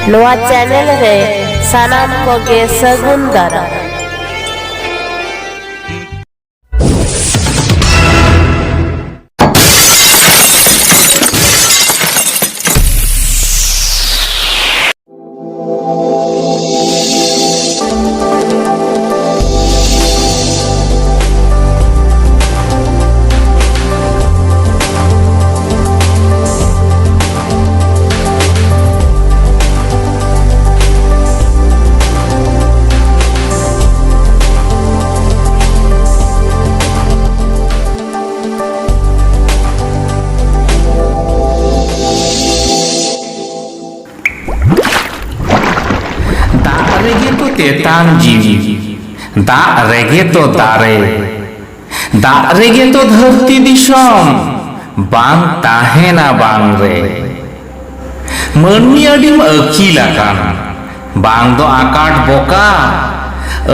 नोआ चैनल रे सानाम कोगे सगुन दारा। तेतान जीवी दा रेगे तो दारे दा रेगे तो धरती दिशम बांग ताहेना बांग रे मनुष्य अडिम अकील आकान बांग दो आकाट बोका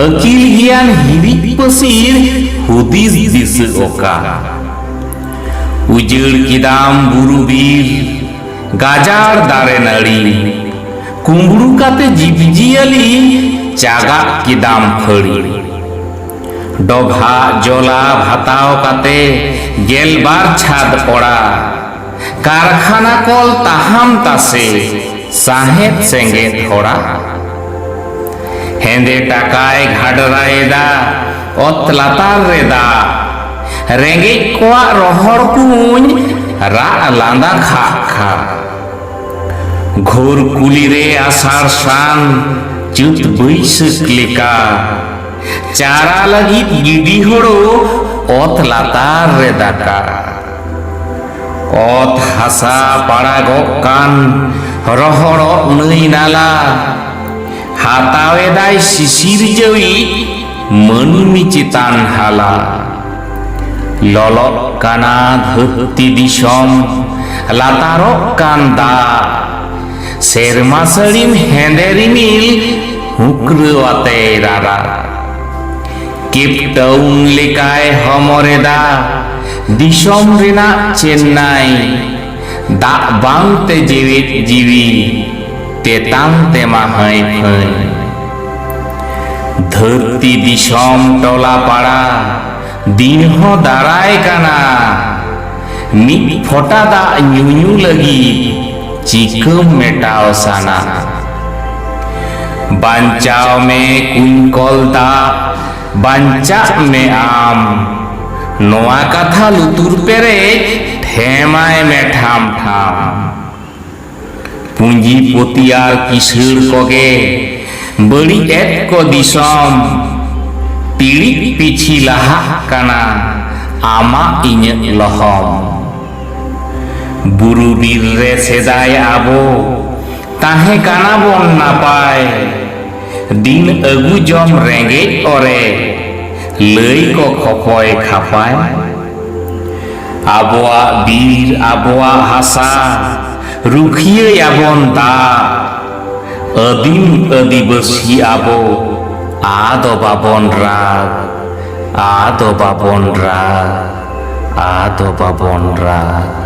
अकील गियान हिरी पसीर हुदिस दिस ओका उजड़ किदाम बुरु बीर गाजार दारे नड़ी कुंबड़ू काते जीवजियाली चागा किदाम फड़ी डोघा जोला भाताओ काते गेलबार छाद पड़ा कारखाना कल ताहाम तासे साहेब सेंगे थोड़ा हेंदे टाकाय घाडराएदा ओत लातार रेदा रेंगे कोआ रोहर कुंज रा लांदा खा खा घोर कुली रे आषाढ़ शान चुत बैसक लेका चारा लगी गिडी होड़ो ओत लातार रे दाका ओत हासा पाड़ा गकान रोहड़ो नई नाला हातावे दाय शिशिर जवी मनुमी चितान हाला ललो काना धरती दिशम लातारो कांदा सेरमा सड़ीम हेंदेरी मिल हुक्रुआते रारा केपटाउन लेकाय हमरेदा दिशम रेना चेन्नई दा बांगते जीवित जीवी तेतांग तेमा है धरती दिशम टोला पाड़ा दिन हो दाराय काना मी फोटा दा न्यून्यू लगी चिकम मेटाओ साना बांचाओ में कुंकल दा बांचा में आम नोआ कथा लुतुर पेरे ठेमाय में ठाम ठाम पूंजी पोतियार किशोर कोगे बड़ी एट को दिसम पीड़ी पीछी लहा काना आमा इन्य लहम बुरु बीर रे सेदाय आबो ताहे काना बोन नापाय दिन अगु जम रेंगे ओरे लई को खपय खापाय आबोआ बीर आबोआ हासा रुखिये याबन दा अदिम आदिवासी आबो आदो बाबन राग आदो बाबन राग आदो बाबन राग।